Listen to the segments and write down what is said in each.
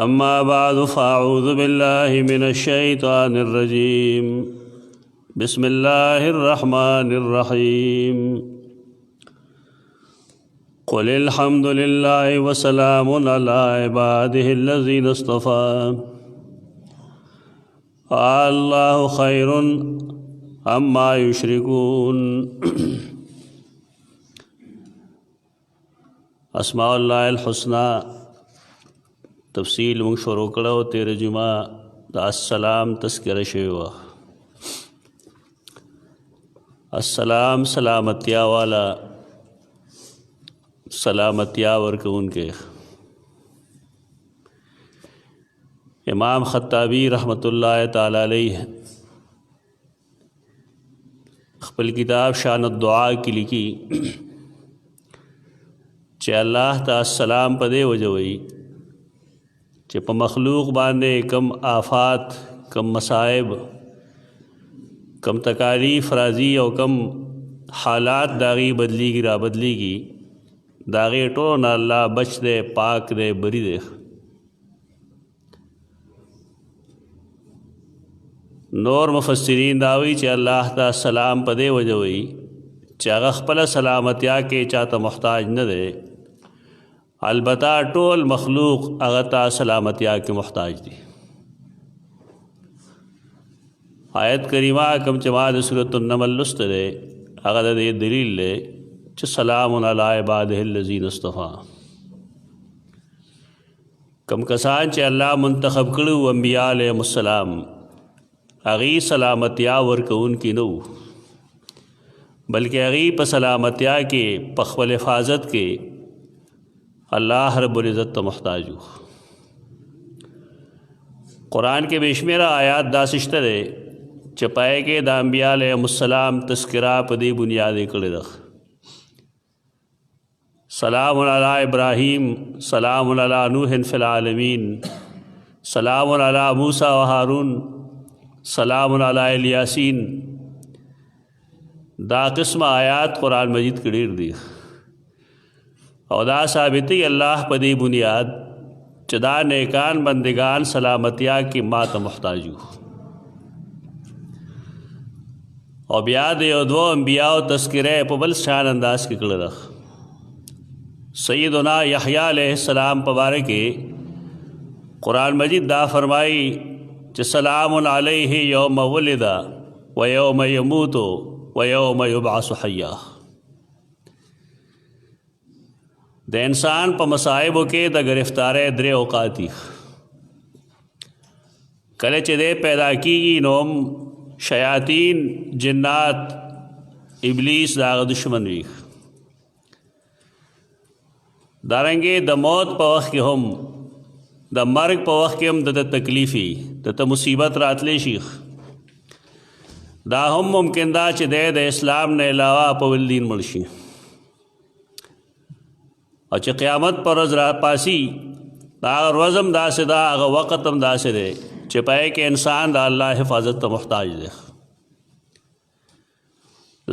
أما بعد فأعوذ بالله من الشيطان الرجيم بسم الله الرحمن الرحيم قل الحمد لله وسلام على عباده الذين اصطفى الله خير عما يشركون اسماء الله الحسنى تفصیل مونږ شروع کړو تیر جمعه د السلام تذکره شوی وه. السلام سلامتیا والا، سلامتیا ورکوونکی. امام خطابی رحمت اللہ تعالی علیہ خپل کتاب شان الدعا کی لکی چې الله ته السلام په دې وجه وایي چې په مخلوق باندې کم آفات، کم مصائب، کم تکالیف راځي او کم حالات داغي بدلیږي را بدلیږي، داغي ټولو نه الله بچ دی، پاک دی، بری دی. نور مفسرین دا وایي چې الله ته السلام په دې وجه وایي چې هغه خپله سلامتیا کې چاته محتاج نه دی، البته ټول مخلوق هغه ته سلامتیا کې محتاج دي. آیت کریمه کوم چې ما د سورۃ النمل لوستی دی هغه د دې دلیل دی چې سلام علی عباده الذین اصطفی. کم کسان چې الله منتخب کړي انبیاء علیهم السلام، هغوی سلامتیا ورکوونکي نه وو، بلکې هغوی په سلامتیا کې، په خپل حفاظت کې اللہ رب العزت ته محتاج ہو. قرآن کے بے شمیره آیات دا سشته دی چې پای کې د انبیاء علیهم السلام تذکره په دې بنیاد کړی ده. سلام علی ابراہیم، سلام علی نوح فی العالمین، سلام علی موسیٰ و ہارون، سلام علی الیاسین. دا قسم آیات قرآن مجید کې ډېر دي او دا ثابتی اللہ په دې بنیاد چې دا نیکان بندگان سلامتیا کې ما ته محتاج وو. او بیا د یو دوه انبیاءو تذکره په بل شان انداز کې کړی ده. سیدنا یحییٰ علیہ السلام په باره کې قرآن مجید دا فرمائی چې سلام علیہ یوم ولد و یوم یموت و یوم یبعث حیا. د انسان په مصائبو کې د گرفتارۍ درې اوقات دي. کله چې دی پیدا کېږي نو هم شیاطین، جنات، ابلیس د هغه دشمن وي. دارنګې د موت په وخت کې هم، د مرګ په وخت کې هم د تکلیف وي، د مصیبت راتلی شي. دا هم ممکن دا چې دی د اسلام نه علاوه په بل دین مړ شي، او چې قیامت پر ورځ را پاسي دا ورځ هم داسې ده، هغه وخت هم داسې دی چې پای کې انسان د الله حفاظت ته محتاج دی.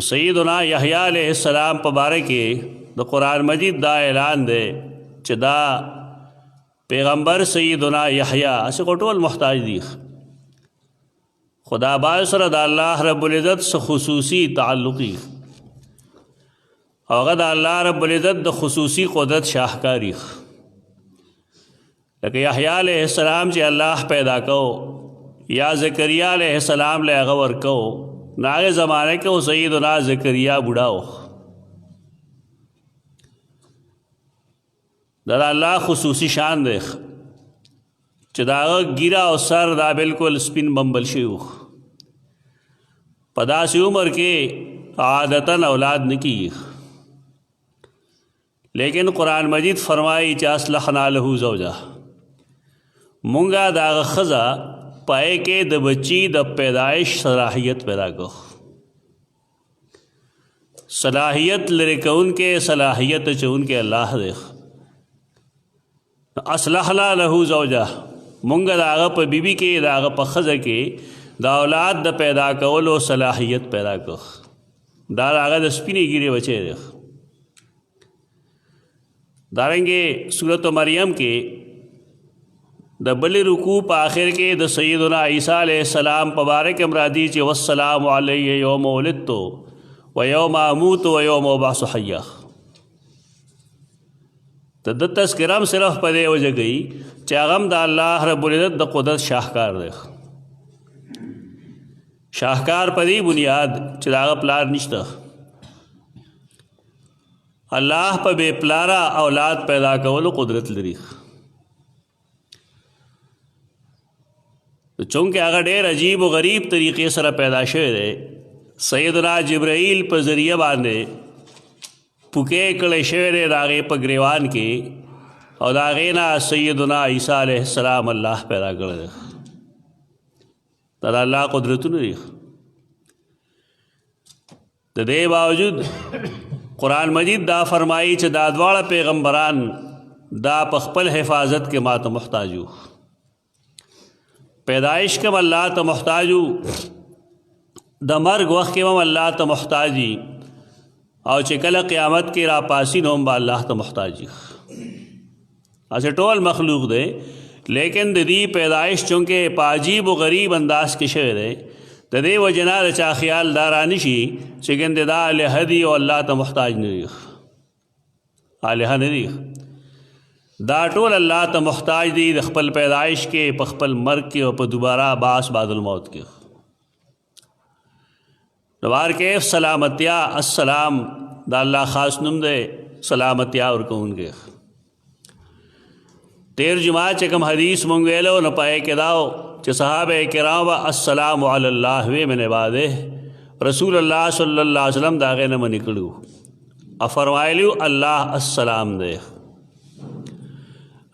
سیدنا یحییٰ علیہ السلام په باره کې د قرآن مجید دا اعلان دی چې دا پیغمبر سیدنا یحییٰ اسې ټول محتاج دي، خدا باعث سره د الله رب العزت څخه خصوصي تعلقي، هغه د الله رب العزت د خصوصي قدرت شاهکاری. لکه یحییٰ علیہ السلام چې الله پیدا کو، یا زکریا علیہ السلام له هغه ورکو، نو هغې زمانه کې سیدنا زکریا بوډا و. دا د الله خصوصي شان دی چې د هغه ګیره او سر دا بالکل سپین بمبل شوي و. په داسې عمر کې عادتاً اولاد نه کېږي، لیکن قرآن مجید فرمائی چې اصلحنا له زوجہ، مونږه د هغه ښځه پای کې د بچی د پیدایش صلاحیت پیدا کو. صلاحیت لري کوونکې، صلاحیت اچوونکې الله دی. اصلحنا له زوجہ، مونږه د هغه په بیبي کې، د هغه په ښځه کې د اولاد د پیدا کولو صلاحیت پیدا کو. دا هغه د سپینې ګیرې بچی دی. دارنګې سورۃ مریم کې د بلې رکوع په آخر کې د سیدنا عیسی علیہ السلام په باره کې مرادي چې والسلام علی یوم ولدت و یوم اموت و یوم ابعث حیا. د تذکره هم صرف په دې وجه کوي چې هغه هم د الله رب العزت د قدرت شاهکار دی. شاهکار په دې بنیاد چې د هغه پلار نشته. الله په بې پلاره اولاد پیدا کولو قدرت لري. چونکه هغه ډېر عجیب و غریب طریقې سره پیدا شوی دی. سیدنا جبرائیل په ذریعه باندې پوکې کړی شوی دی د هغې په ګریوان کې او د هغې نه سیدنا عیسی علیه السلام الله پیدا کړی دی. دا د الله قدرتونه دي. د دې باوجود قرآن مجید دا فرمایي چې دا دواړه پیغمبران دا په خپل حفاظت کې ما ته محتاج وو. پیدائش کې الله ته محتاج وو، د مرګ وخت کې هم الله ته محتاج وي، او چې کله قیامت کې را پاسي نو هم به الله ته محتاج وي. اسې ټول مخلوق دی، لیکن د دې پیدائش چونکې په عجیب و غریب انداز کې شوی دی، د دې وجې نه د چا خیال دا رانشي چې ګنې دا الهه دي او الله ته محتاج نه دي. الهه نه دي، دا ټول الله ته محتاج دي د خپل پیدائش کې، په خپل مرګ کې او په دوباره باس بعد الموت کې. نوار کیف سلامتیا السلام دا الله خاص نوم دی، سلامتیا ورکوونکی. تیر جمعه چې کوم حدیث مونږ ویلو نو پای کې داو چې صحابه کرام السلام علی الله و من عباده، رسول الله صلی الله علیه وسلم دا غې نه منې کړو، فرمایلیو الله السلام دی.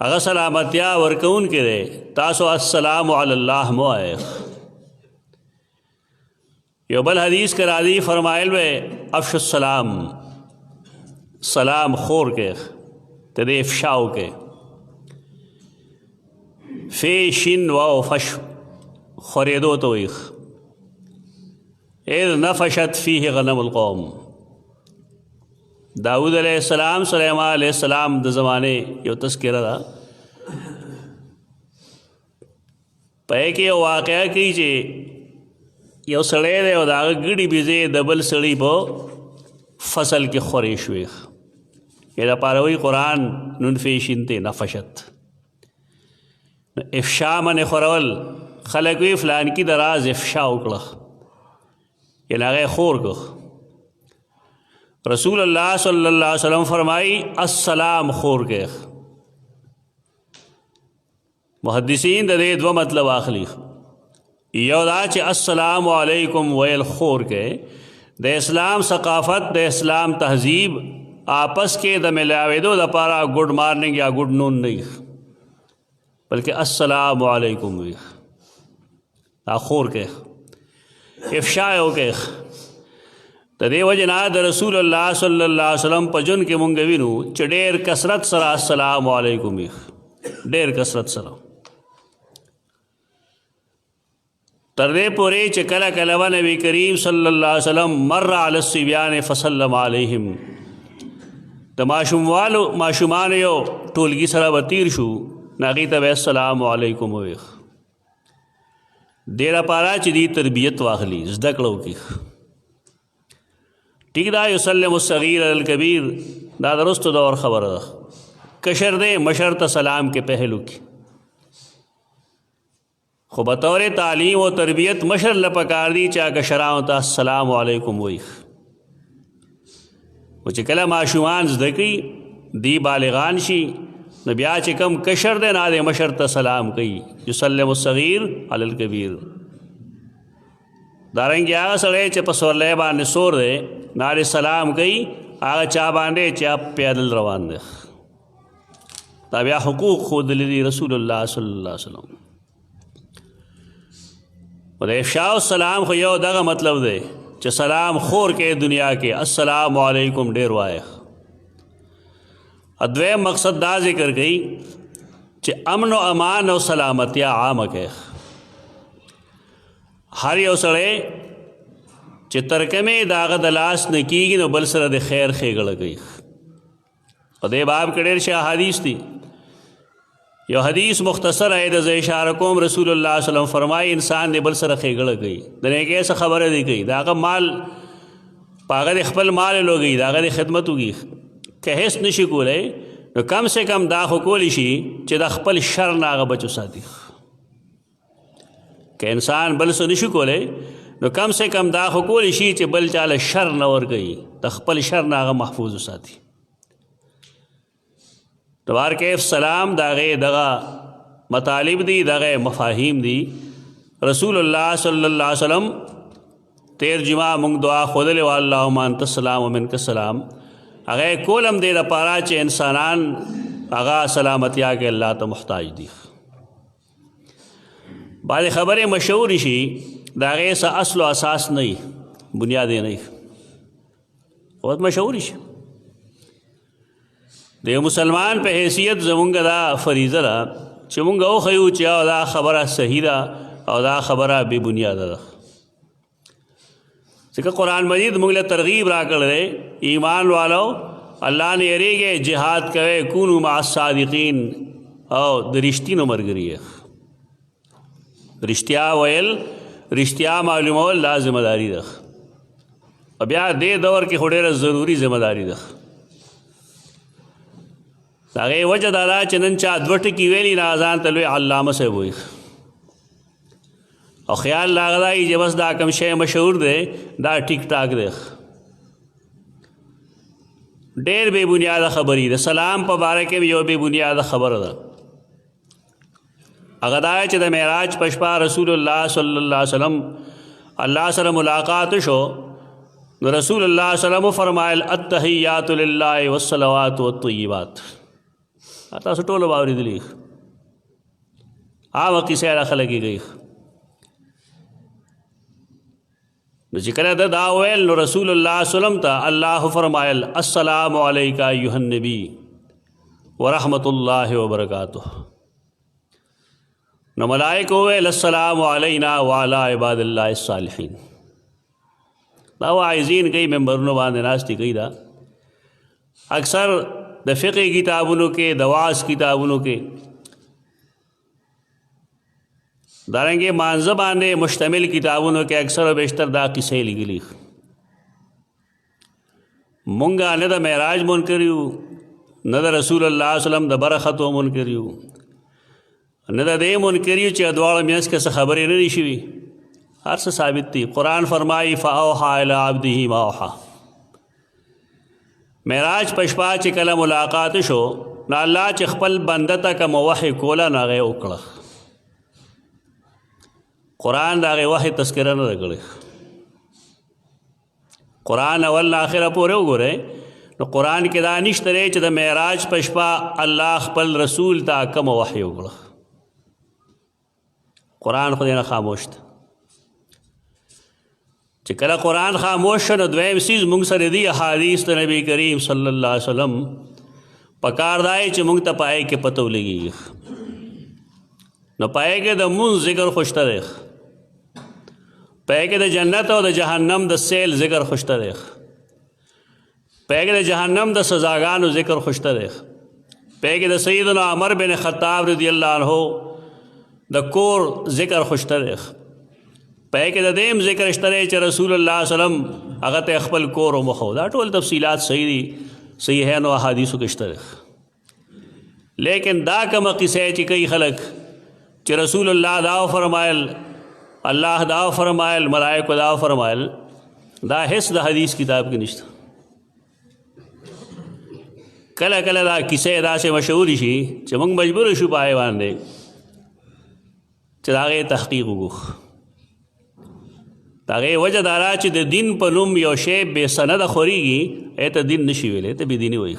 هغه سلامتیا ورکوونکی دی. تاسو السلام علی الله مو وایئ. یو بل حدیث کے راضی فرمائل وے افش السلام، سلام خور کے تدے افشاو کے فی شن و فش خوریدو تویخ اذ نفشت فیہ غنم القوم. داود علیہ السلام سلیمان علیہ السلام د زمانے یو تذکرہ دا پہے کے واقعہ کی چے یو سړی دی او د هغه ګډې بیزې د بل سړي په فصل کې خورې شوې. یې دپاره وایي قرآن نون فیشنتې نفشت. افشا منې خورول، خلک وایي فلانکي د راز افشا وکړه، یعنې هغه یې خور کړه. رسول الله صلی الله علیه وسلم فرمایي السلام خور کې. محدثین د دې دوه مطلب اخلي. یو دا چې السلام علیکم ویل خور کې د اسلام ثقافت، د اسلام تہذیب آپس کې د ملاویدو دپاره گڈ مارننگ یا گڈ نون نه، بلکې السلام علیکم وی دا خور کې افشا یو کې. د دې وجې نه د رسول الله صلی الله علیه وسلم په ژوند کې مونږ وینو چې ډېر کثرت سره السلام علیکم وی، ډېر کثرت سره. تر دې پورې چې کله کله به نبی کریم صلی الله علیه وسلم مر علی الصبیان فسلم علیهم، د ماشومانو یو ټولګي سره به تیر شو، هغې ته به السلام علیکم وویل. دې لپاره چې دې تربیت واخلي، زده کړه وکړي. ټیک دا یسلم الصغیر علی الکبیر دا د رستو دور خبره ده. کشر دی مشر ته سلام کې پهل وکړي، خو بطور تعلیم و تربیت مشر لپکار دی چې هغه کشرانو ته السلام علیکم وایي. و چې کله ماشومان زده کوي، دی بالغان شي، نو بیا چې کم کشر دی نه دی مشر ته سلام کوي. یسلم الصغیر علی الکبیر. دارنګې هغه سړی چې په سورلی باندې سور دی نه دی سلام کوي، هغه چا باندې چې پیدل روان دی. دا بیا حقوق ښودلي دي رسول الله صلی الله علیه وسلم. و د افشاء السلام خو یو دغه مطلب دی چې سلام خور کې دنیا کې السلام علیکم ډېر وایه. ادویم مقصد دا ذکر کړي چې امن و امان او سلامتیا عامه کې. هر یو سړی چې ترکمې د هغه د لاس نه کېږي نو بل سره د خیر ښېګړه کوي، او دې باب کې ډېر شه احادیث دي. یو حدیث مختصر ہے د اشاره کوم. رسول الله صلی الله علیه وسلم فرمایي انسان دې بل سره ښېګړه کوي، د نیکۍ څه خبره دی کوي، د هغه مال په هغه د خپل مال لوګي، د هغه د خدمت وکړي. که هېڅ نشي کولی نو کم سے کم دا خو کولی شي چې د خپل شر نه هغه بچ وساتي. که انسان بل څه نشي کولی نو کم سے کم دا خو کولی شي چې بل چاله شر نه ورکوي، د خپل شر نه هغه محفوظ وساتي. تبارک سلام دغه مطالب دي، دغه مفاهیم دي. رسول الله صلی الله علیه وسلم تیر جمعه موږ دعا ښودلې وه اللهم انت السلام ومنک السلام. هغه کولم دې دپاره چې انسانان هغه سلامتیا کې الله ته محتاج دي. بعضې خبرې مشهورې شي د هغې څه اصل و اساس نه وي، بنیاد یې نه وي، خو مشهورې شي. د یو مسلمان په حیثیت زمونږ دا فریضه ده چې مونږ وښیو چې دا خبره صحیح ده او دا خبره بې بنیاده ده. ځکه قرآن مجید موږ له ترغیب راکړی دی ایمان والو الله نه یریږئ، جهاد کوئ، کونو مع الصادقین، او د رښتینو ملګري یې. رښتیا ویل، رښتیا معلومول دا ذمه داري ده، او بیا دې دور کې خو ډېره ضروري ذمه داري ده. د هغې وجه دا ده چې نن چا دوه ټکي ویلي نه ځان ته لوی علامه صاحب وایي، او خیال راغلی چې بس دا کوم شی مشهور دی دا ټیک ټاک دی. ډېر بې بنیاده خبرې د سلام په باره کې یو بې بنیاده خبره ده. هغه دا چې د معراج په شپه رسول الله صلی الله علیه وسلم الله سره ملاقات شو، نو رسول الله صلی الله علیه وسلم فرمایل التحیات لله والصلوات والطیبات. تاسو ټولو به اورېدلي هغه کیسې را خلک یې کوي. نو چې کله دا ویل نو رسول الله صلی الله علیه وسلم ته الله فرمایل السلام علیک ایها النبی ورحمت الله وبرکاتہ. نو ملائکه ویل السلام علینا وعلی عباد الله الصالحین. دا واعظین کوي، ممبرونو باندې ناستې کوي. دا اکثر د فقه کتابونو کې، د واعظ کتابونو کې، دارنګې مانځه باندې مشتمل کتابونو کې اکثر و بیشتر دا قصې لیکلي. مونږ نه د معراج منکر یو، نه د رسول الله صلی الله علیه وسلم د برختو منکر یو، نه د دې منکر یو چې دواړه منځ کې څه خبرې نه دي شوي، هر څه ثابت دي. قرآن فرمایي فاوحى الی عبده ما اوحى. معراج په شپه چې کله ملاقات شو نو الله چې خپل بنده ته کوم وحی کوله نو هغه وکړه. قرآن د هغې وحی تذکره نه ده کړې. قرآن اول نه آخره پورې وګورئ نو قرآن کې دا نشته دی چې د معراج په شپه الله خپل رسول ته کوم وحی وکړه. قرآن خو دې نه خاموش ده. چې کله قرآن خاموش شو نو دویم څیز موږ سره دي احادیث د نبی کریم صلی الله علیه وسلم پکار دی چې موږ ته په هغې کې پته ولګېږي. نو په هغې کې د مونځ ذکر خو شته دی، په هغې کې د جنت او د جهنم د سیل ذکر خو شته دی، په هغې کې د جهنم د سزاګانو ذکر خو شته دی، په هغې کې د سیدنا عمر بن خطاب رضی الله عنه د کور ذکر خو شته دی، په هغې کې د دیم ذکر شته دی چې رسول الله صلی الله علیه وسلم هغه ته خپل کور ومخو. دا ټول تفصیلات صحیح دي، صحیحینو احادیثو کې شته دی. لیکن دا کومه قصې چې کوي خلک چې رسول الله دا فرمایل، الله دا فرمایل، ملائکو دا فرمایل، دا هیڅ د حدیث کتاب کې نشته. کله کله دا کیسې داسې مشهورې شي چې موږ مجبور شو په هغې باندې چې د هغې تحقیق وکړو. د هغې وجه دا ده چې د دین په نوم یو شی بې سنده خورېږي، ای ته دین نشي ویلی، ته بېدیني وایي.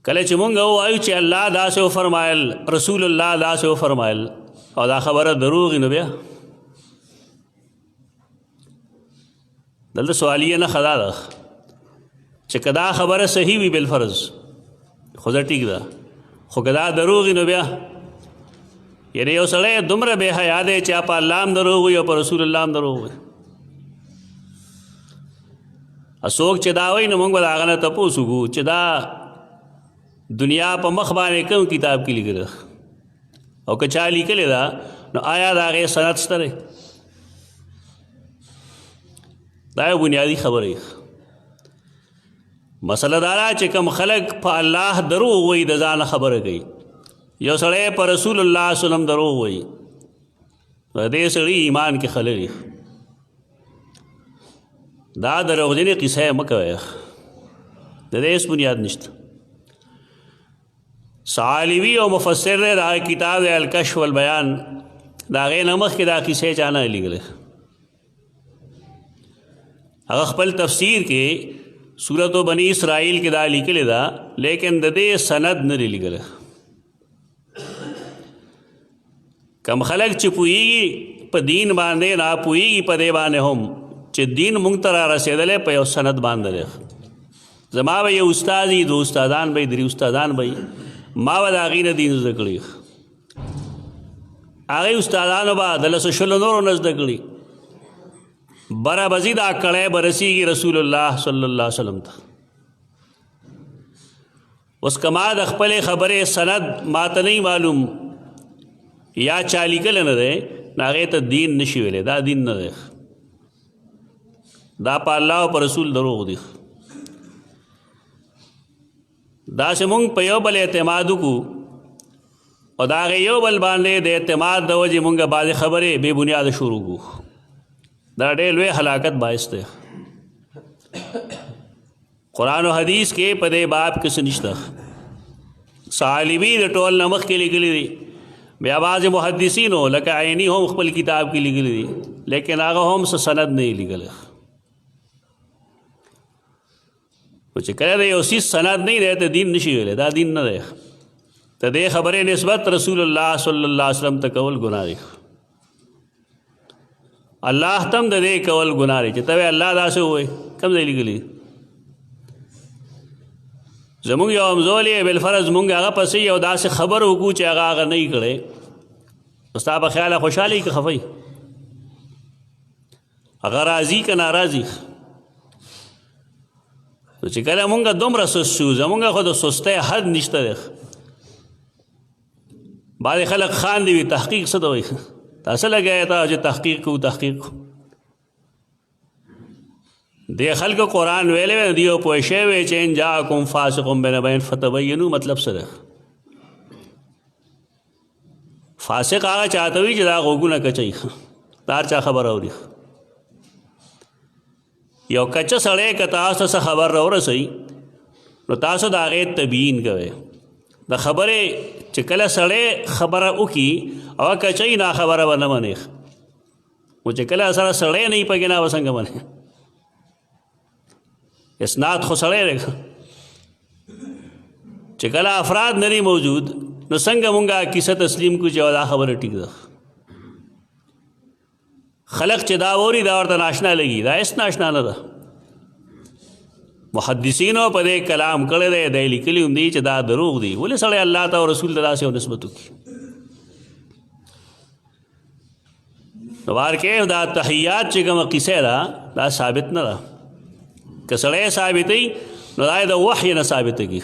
کله چې مونږ ووایو چې الله داسې وفرمایل، رسول الله داسې وفرمایل، او دا خبره دروغ نو بیا دلته سوالیه نښه دا ده چې که دا خبره صحیح وي بالفرض خو زه ټیک ده، خو که دا دروغ نو بیا یعنې یو سړی دومره بې حیا دی چې په الله هم دروغ وي او په رسول الله هم دروغ وي. اسوک چې دا وایي نو موږ به د هغه نه تپوس وکړو چې دا دنیا په مخ باندې کوم کتاب کې لیکلی او که چا لیکلی ده نو آیا د هغې سند شته دی؟ دا یو بنیادي خبره مسله دا ده چې کوم خلک په الله دروغ وایي د ځانه خبره کوي. یو سړی په رسول الله صلی الله علیه وسلم دروغ وایي د دې سړي ایمان کې خلل وي. دا دروغجنې قصه یې مه کوئ، د دې هېڅ بنیاد نشته. ثعالبي او مفسر دی، د هغه کتاب دی الکشف والبیان، د هغې نه مخکې دا قصې چا نه لیکلی. هغه خپل تفسیر کې سورت بنی اسرائیل کې دا لیکلی ده، لیکن د دې سند نه دی لیکلی. کم خلق چې پوهېږي په دین باندې نه پوهېږي په دې باندې هم چې دین مونږ ته را رسېدلی په یو سند باندې دی. زما به یو استاد وي، دو استادان به وي، درې استادان به وي، ما به د هغې نه دین زده کړي. هغې استادانو به د لسو شلو نورو نه زده کړي. بره بزي دا کړی به رسېږي رسول الله صلی الله علیه وسلم ته. اوس که ما د خپلې خبرې سند ما ته نه معلوم یا چا لیکلی نه دی نو هغې ته دین نه شي ویلی. دا دین نه دی، دا په الله او په رسول دروغ دی. داسې مونږ په یو بل اعتماد وکړو او د هغې یو بل باندې د اعتماد د وجې مونږ بعضې خبرې بې بنیاده شروع کړو. دا ډېر لوی هلاکت باعث دی. قرآن و حدیث کې په دې باب کې څه نشته. ثعالبي د ټول نه مخکې لیکلي دي، بیا بعضې محدثینو لکه عیني هم خپل کتاب کې لیکلي دي، لیکن هغه هم څه سند نه یې لیکلی. خو چې کله د یو څیز سند نه دی ته دین نشي ویلی، دا دین نه دی. د دې خبرې نسبت رسول الله صلی الله علیه وسلم ته کول ګناه دی. الله تم د دې کول ګناه دی چې ته الله داسې ووایي. کوم ځای لیکلي؟ زمونږ یو همزول یې بالفرض مونږ هغه پسې یو داسې خبر وکړو چې هغه نه یې کړی، ستا په خیاله خوشحاله یي که خفه یي؟ هغه راضي که ناراضي؟ نو چې کله مونږ دومره سست شو، زمونږ خو د سستۍ حد نشته دی. بعضې خلک خاندي وي تحقیق څه ته وایي؟ تا څه لګیا تا چې تحقیق کوو تحقیق کوو؟ دې خلکو قرآن ویلی وی دیو پوه شوی وی چې ان جاءکم فاسق بنبأ فتبینوا مطلب څه دی؟ فاسق هغه چاته وي چې دا غوږونه کچوي، دا هر چا خبر اوري. یو کچه سړی که تاسو څه خبر راورسوي نو تاسو د هغې تبیین کوئ. د خبرې چې کله سړی خبره وکړي او کچوي نا خبره به نه منې، خو چې کله سره سړی نه وي پکې نه به څنګه منې؟ اسناد خو سړی دی. چې کله افراد نه دي موجود نو څنګه مونږ کیسه تسلیم کړو چې دا خبره ټیک ده؟ خلق چې دا ووري دا ورته ناشنا لګي، دا هېڅ ناشنا نه ده. محدثینو په دې کلام کړی دی، دی لیکلي هم دي چې دا دروغ دي. ولې سړی الله ته او رسول ته داسې یو نسبت وکړي؟ نو وارکې دا تحیات چې کومه قصه ده دا ثابت نه ده. که سړی ثابتوي نو دا د وحی نه ثابته کېږي.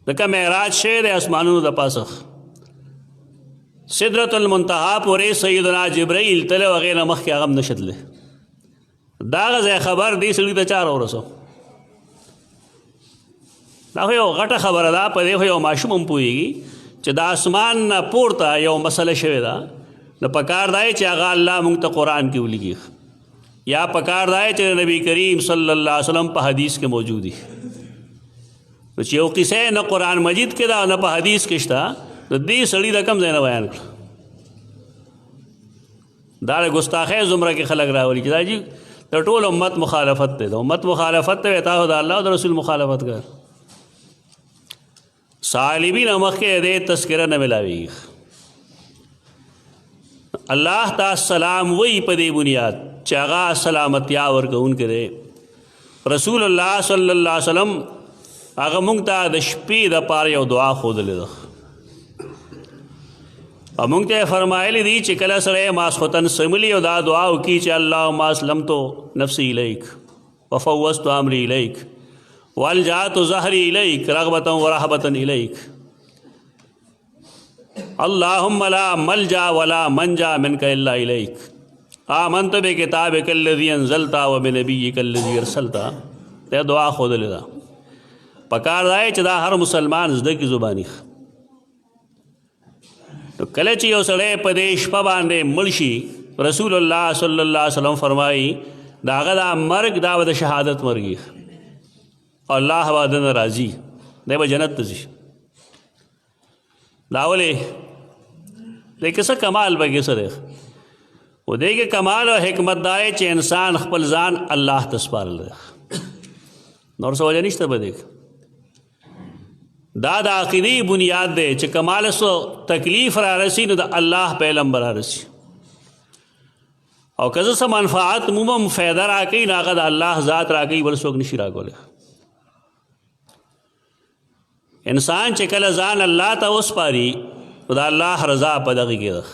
ځکه معراج شوی دی اسمانونو د پاسه، سدرة المنتهى پورې سیدنا جبرائیل تللی، هغې نه مخکې هغه هم نشه تللی. دغه ځای خبر دې سړي ته چا راورسو؟ دا خو یو غټه خبره ده. په دې خو یو ماشوم هم پوهېږي چې د اسمان نه پورته یو مسله شوې ده. نو پکار دی چې هغه الله موږ ته قرآن کې ولیکي، یا پکار دی چې نبی کریم صلی الله علیه وسلم په حدیث کې موجود دي. نو چې یو قصه نه قرآن مجید کې ده نه په حدیث کې شته، د دې سړي د کوم ځای نه بیان کړه؟ دا د ګستاخۍ زمره کې خلک راولي چې دا جي د ټول امت مخالفت دی. د امت مخالفت ته تاسو د الله او د رسول مخالفت کړ. ثعالبي نه مخکې دې تذکره نه ملاویږي. الله تعالی سلام وی په دې بنیاد چې هغه سلامتیا ورکوونکی دی. رسول الله صلی الله علیه وسلم هغه مونږ ته د شپې دپاره یو دعا ښودلې ده، او مونږ ته یې فرمایلی دي چې کله سړی ماسخوتن سملي او دا دعا وکړي چې اللهم اسلمت نفسي الیک وفوضت امری الیک والجأت ظهری الیک رغبتا ورهبتا الیک اللهم لا ملجا ولا منجا منك الا الیک آمنت بکتابک الذی انزلت وبنبیک الذی ارسلت. ته دعا خودلې ده پکار دی چې دا هر مسلمان زده کی زبانی. نو کله چې یو سړی په دې شپه باندې مړ شي رسول الله صلی الله علیه وسلم فرمایي د هغه دا مرګ دا به د شهادت مرګي او الله به دنه راضي دی به جنت ته ځي. دا ولې دی که څه کمال پکې څه دی و دی کې کمال او حکمت دا چې انسان خپل ځان الله ته سپارلی دی نور څه وجه نشته به دی. دا د عقیدې بنیاد دی چې کمال سو تکلیف را رسی نو د الله په علم به را رسی او که زه څه منفعت مومم فایده را کوي نو هغه د الله ذات را کوي بل څوک نشي را کولی. انسان چې کله ځان الله ته وسپاري نو د الله رضا په دغې کې ده.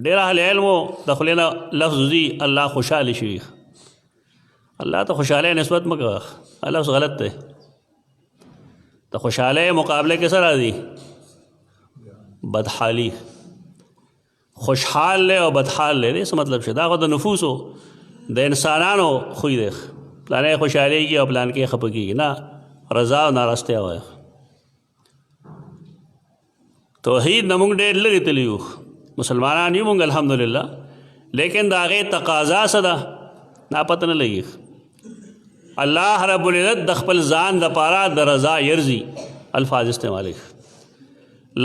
ډېر اهل علمو د خولې نه لفظ ځي الله خوشحاله شي. الله ته خوشحالی نسبت مه کوه لفظ غلط دی. د خوشحالی مقابله کې څه راځي بدحالي. خوشحال دی او بدحال دی څه مطلب شي دا خو د نفوسو د انسانانو خوی دی. پلانې خوشحالیږي او پلان کې خفه کېږي نه رضا او ناراستیا وایه. توحید نه موږ ډېر لرې تللي یو مسلمانان یو موږ الحمدلله لیکن د هغې تقاضا څه ده دا پته نه لګي. الله رب العزت د خپل ځان دپاره د رضا یرزي الفاظ استعمالوي.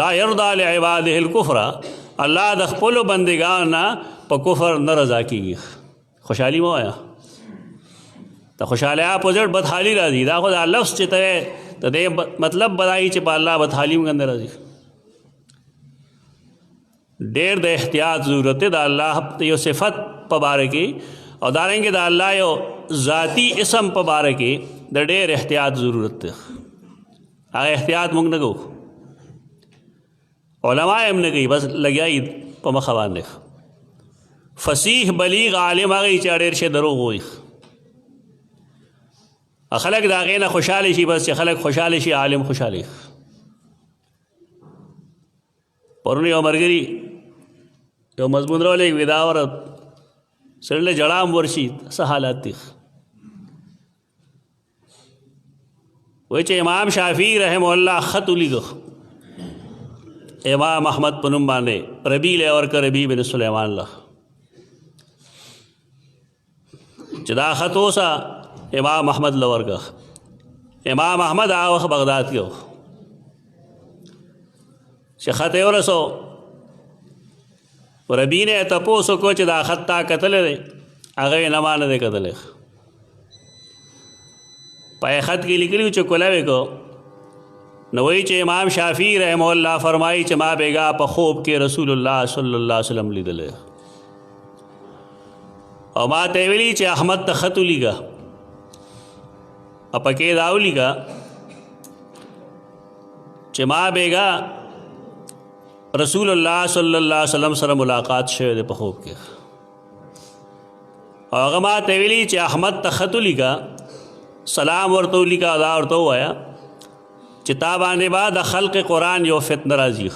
لا یرضى لعباده الکفر الله د خپلو بندګانو نه په کفر نه رضا کېږي. خوشحالي مه وایه د خوشحالۍ اپوزټ بدحالي راځي. دا خو دا لفظ چې ته د دې مطلب بدایي چې په الله بدحالي موږ نه راځي. ډېر د احتیاط ضرورت دی د الله یو صفت په باره کې او دارنګې د الله یو ذاتی اسم په باره کې د ډېر احتیاط ضرورت دی. هغه احتیاط موږ نه کوو علما هم نه کوي بس لګیا یي په مخه باندې. فصیح بلیغ عالم هغه چې ډېر شی دروغ وایي خلک د هغې نه خوشحاله شي بس چې خلک خوشحاله شي عالم خوشحاله. پرون یو ملګري یو مضمون راولېږ وي دا وره سړي له جړا هم ورشي څه حالات دي. وایي چې امام شافعي رحمه الله خط ولیږه امام احمد په نوم باندې ربیع له ورکه ربیع بن سلیمان له چې دا خط اوسه امام احمد له ورکه. امام احمد هغه وخت بغداد کې و چې خط یې ورسو ربیع نه تپوس وکړو چې دا خط تا کتلی دی هغه یې نه ما نه دی کتلی. په خط کې لیکلي چې کولاوې کو نو وایي چې امام شافعي رحمه الله فرمایي چې ما بیګا په خوب کې رسول الله صلی الله علیه وسلم لیدلی او ما ته ویلي چې احمد ته خط ولیږه او پکې دا ولیږه چې ما بیګا رسول الله صلی الله علیه وسلم سره ملاقات شوی دی په خوب کې او هغه ما ته ویلي چې احمد ته خط ولیږه سلام ورته ولیږه دا ورته ووایه چې تا باندې به د خلق قرآن یو فتنه راځي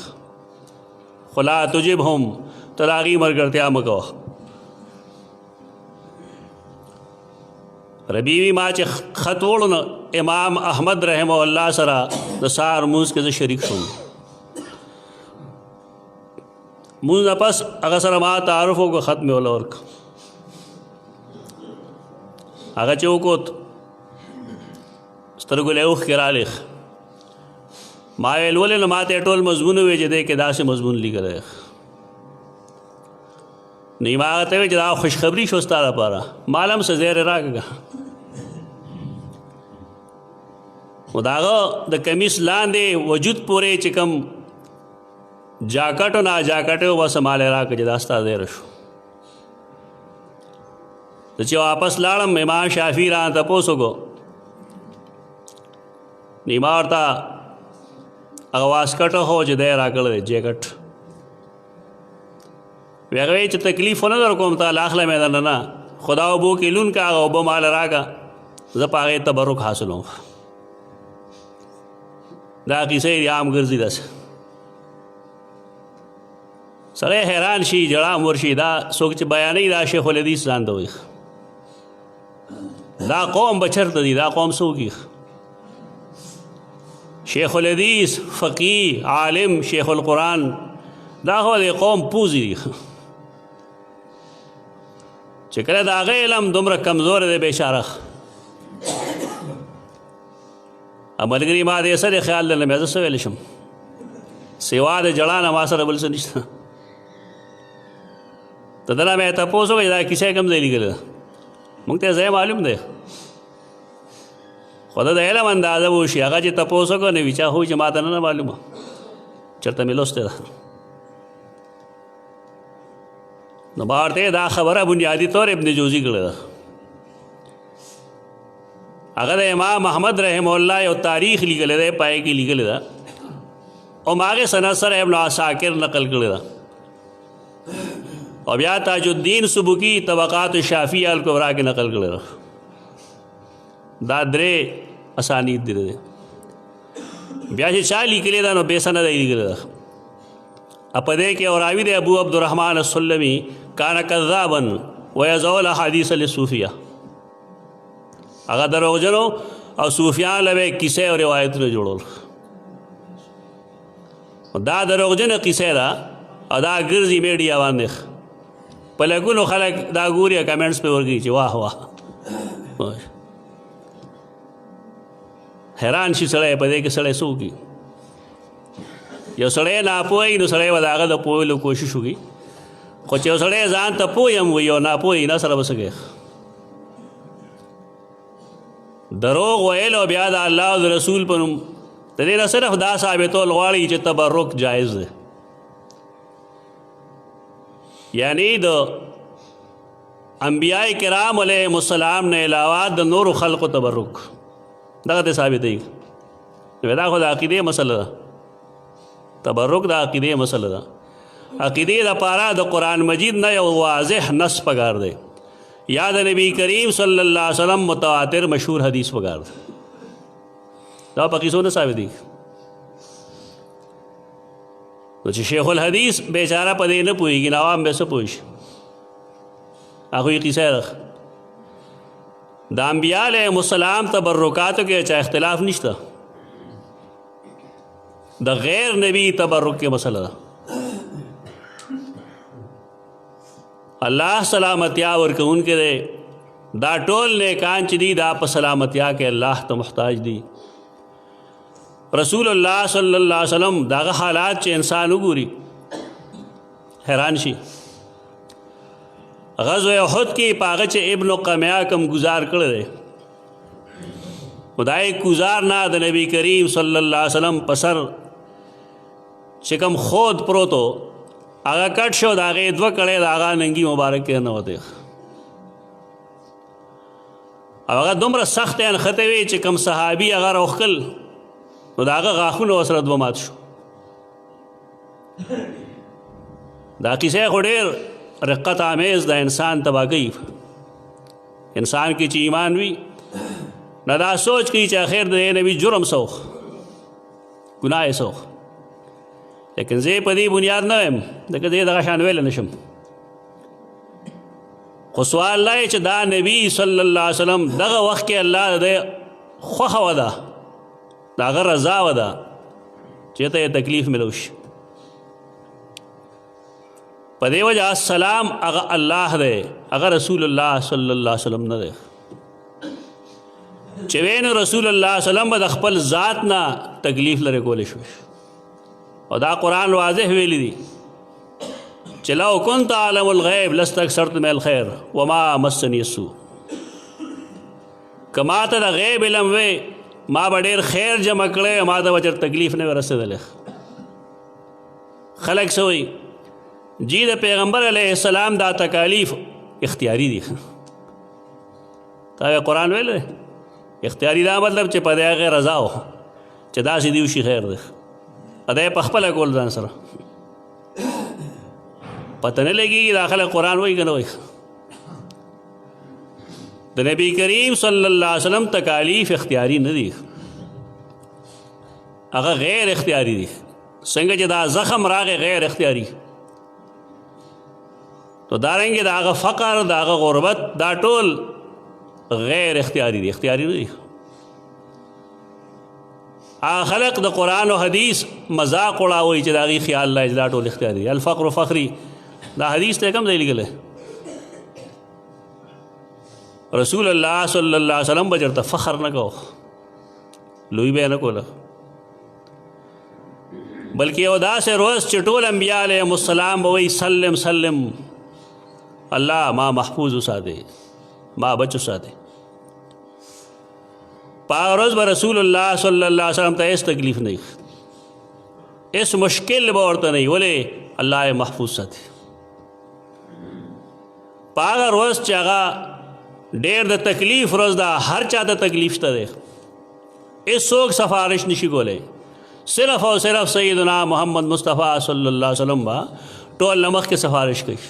خو لا تجبهم ته د هغې ملګرتیا مه کوه. ربیع ما چې خط وړو نو امام احمد رحمه الله سره د سهار لمونځ کې زه شریک شوم. لمونځ نه پس هغه سره ما تعارف وکړو خط مې وله ورکړ. هغه چې وکوت سترګو له اوښکې رالیغ ما ویل ولې نو ما ته ټول مضمون وویل چې دی کې داسې مضمون لیکلی نو ما هغه ته ویل چې دا خوشخبري شو ستا دپاره مال هم څه زیری راکړه. خو د هغه د کمیس لاندې وجود پورې چې کوم جاکټ او نا جاکټ و بس مال یې راکړه چې دا ستا زیری شو. زه چې واپس لاړم امام شافعي رانه تپوس وکړو نو ما ورته هغه واسکټ هو چې دی راکړی دی جیکټ وی هغه وایي چې تکلیف ونه در کوم تا له اخله مې درنه نه خدا اوبو کې لون کا هغه اوبه مال راکا زه په هغې تبرک حاصلوم. دا کیسې عام ګرځي داسې سړی حیران شي جړام ورشي دا څوک چې بیانوي دا شیخ الحدیث ځان ته وایي. دا قوم به چېرته دي؟ دا قوم څوک دي؟ شیخ الحدیث فقیه عالم شیخ القرآن دا خو د قوم پوزي دي چې کله د هغه علم دومره کمزور دی بېچاره. ملګري ما دې سره خیال لرم زه څه ویلی شم سوا د جړا نه ما سره بل څه نشته. ته دنه مې تپوس وکړې دا کیسه کوم ځای لیکلې ده؟ موږ ته ځای معلوم دی خو د علم اندازه وشي هغه چې تپوس وکړو نه وي چا خو چې ما ته نه معلومه چېرته مې لوستې ده. نو ما ورته دا خبره بنیادي طور ابن جوزي کړې ده. هغه د امام محمد رحمه الله یو تاریخ لیکلی دی پای کې لیکلی ده او هغې سند سره ابن عساکر نقل کړې ده. او بیا تاج الدین سبکی طبقات الشافعیہ الکبریٰ کې نقل کړی ده. دا درې اسانید دي. بیا چې چا لیکلی ده نو بې سنده یې لیکلی ده. په دې کې او راوي دی ابو عبدالرحمن السلمي کان کذابا ویضع الاحادیث للصوفیہ. هغه دروغجن او صوفیان له به کیسې او روایتونه جوړول. دا دروغجنه کیسې ده او دا ګرځي میډیا باندې په لګونو خلک دا ګوري کمنټس پې ورکوي چې واه واه. حیران شي سړی په دې کې سړی څه وکړي. یو سړی ناپوهی نو سړی به د هغه د پوهېلو کوشش وکړي خو چې یو سړی ځان ته پوه یم وایي او ناپوهی نه سره به څه کوي. دروغ ویل او بیا د الله او د رسول په نوم د دې نه صرف دا ثابتول غواړي چې تبرک جایز دی. یعنی د انبیاء کرام علیهم السلام نه علاوه د نورو خلقو تبرک دغه ته ثابتوي. دا خو د عقیدې مسله ده. تبرک د عقیدې مسله ده. عقیدې دپاره د قرآن مجید نه یو واضح نص پکار دی یا د نبی کریم صلی الله علیه وسلم متواتر مشهور حدیث پکار دی. دا په کیسو نه ثابتېږي. نو چې شیخ الحدیث بیچاره په دې نه پوهېږي نو عوام به څه پوه شي. هغوی کیسه ده د انبیا علیهم السلام تبرکاتو کې چا اختلاف نشته. د غیر نبی تبرک کې مسله ده. الله سلامتیا ورکوونکی دی. دا ټول نیکان چې دي دا په سلامتیا کې الله ته محتاج دي. رسول الله صلی الله علیه وسلم داغه حالات چې انسان وګوري حیران شي. غزوه احد کې په هغه چې ابن قمیعه کوم گزار کړی دی خدای گزار نه د نبی کریم صلی الله علیه وسلم په سر چې کوم خود پروت و هغه کټ شو د هغې دوه کړی د هغه ننګي مبارک کې ننوتی او هغه دومره سخت نښتې وې چې کوم صحابي هغه راوښکل نو د هغه غاښونه ورسره دوه مات شو. دا کیسه خو ډېر رقت آمیز د انسان تباه کوي. انسان کې چې ایمان وي نه دا سوچ کوي چې آخر د نبی جرم څه ګناه څه. لیکن زه په دې بنیاد نه یم ځکه زه دغه شان ویلی نه شم. خو سوال دا چې دا نبی صلی الله علیه وسلم دغه وخت کې الله د خوښه وده د هغه رضا وده چې ته یې تکلیف ملو شي. په دې وجه السلام هغه الله دی هغه رسول الله صلی الله علیه وسلم نه دی. چې وینو رسول الله صلی الله علیه وسلم به د خپل ذات نه تکلیف لرې کولی شوی او دا قرآن واضح ویلی دی چې لو كنت اعلم الغیب لاستکثرت من الخیر وما مسنی السوء. که ما ته د غیب علم وی ما به ډېر خیر جمع کړی ما ته به چېرته تکلیف نه وی رسېدلی. خلک څه وایي جی د پیغمبر علیه السلام دا تکالیف اختیاري دي. تا قرآن ویل دی اختیاري دا مطلب چې په دې هغې رضا و چې داسې دي وشي خیر دی دا یې پخپله کول ځان سره پته نه لګېږي دا خلک قرآن وایي که نه وایي. د نبی کریم صلی الله علیه وسلم تکالیف اختیاری نه دي، هغه غیر اختیاری دي. څنګه چې دا زخم راغی غیر اختیاری، تو دارنګه دا هغه فقر، دا هغه غربت، دا ټول غیر اختیاری دي، اختیاری نه دي. هغه خلق د قرآن او حدیث مذاق اړاوي چې د هغې خیال لا دا ټول اختیاري دي. الفقر فخری دا حدیث ته کوم ځای لیکلی؟ رسول الله صلی الله علیه وسلم به چېرته فخر نه کو، لوی به یې نه کوله، بلکې یو داسې روز چې ټول انبیا علیهم السلام به وایي سلم سلم، الله ما محفوظ وساتې، ما بچ وساتې. په هغه ورځ به رسول الله صلی الله علیه وسلم ته هېڅ تکلیف نه وي، هېڅ مشکل به ورته نه وي، ولې الله یې محفوظ ساتي. په هغه ورځ چې هغه ډېر د تکلیف ورځ ده، هر چا ته تکلیف شته دی، هېڅوک سفارش نشي کولی، صرف او صرف سیدنا محمد مصطفیٰ صلی الله علیه وسلم به ټول نه مخکې سفارش کوي.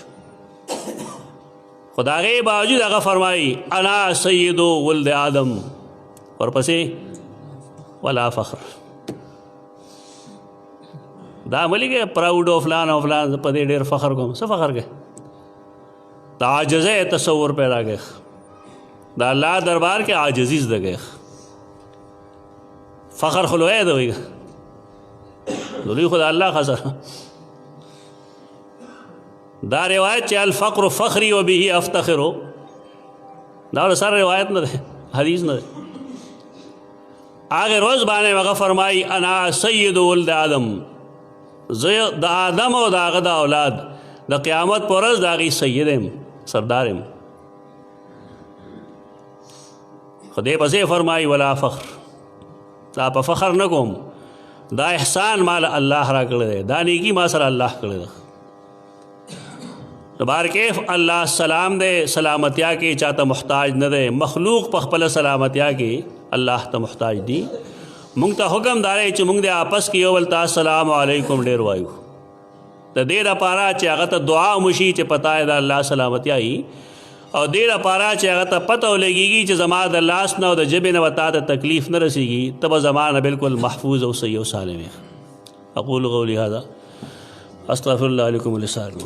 خو د هغې باوجود هغه فرمایي انا سید ولد آدم، ورپسې ولا فخر. دا ملي کې پراؤډ او فلان او فلان په دې ډېر فخر کوم، څه فخر کوي؟ د عاجزۍ تصور پیدا کوي، د الله دربار کې عاجزي زده کوي. فخر خو لوی دی، لوی خو د الله خزر. دا روایت چې الفقر فخری و به افتخرو، دا سره روایت نه ده، حدیث نه ده. هغه روز باندې هغه فرمایي انا سید ولد آدم، زه د آدم او د هغه د اولاد د قیامت په ورځ د هغې سید یم، سردار یم. خدای پسې فرمایي ولا فخر، دا په فخر نه کوم، دا احسان مال الله را کړی دی، دا نیکي ما سره الله کړی ده. بارکیف الله سلام دے، سلامتیا کې چاته محتاج نه دی، مخلوق په خپل سلامتیا کې الله ته محتاج دي. مونږ ته حکم داری چې مونږ د آپس کې یو بل ته السلام علیکم ډېر وایو، د دې لپاره چې هغه ته دعا وشي چې پته یې د الله سلامتیا وي، او دې لپاره چې هغه ته پته ولګېږي چې زما د لاس نه او د ژبې نه به تا ته تکلیف نه رسېږي، ته به زما نه بالکل محفوظ او صحیح او سالم یې. اقول قولي هذا استغفر الله لكم ولسائر المسلمين.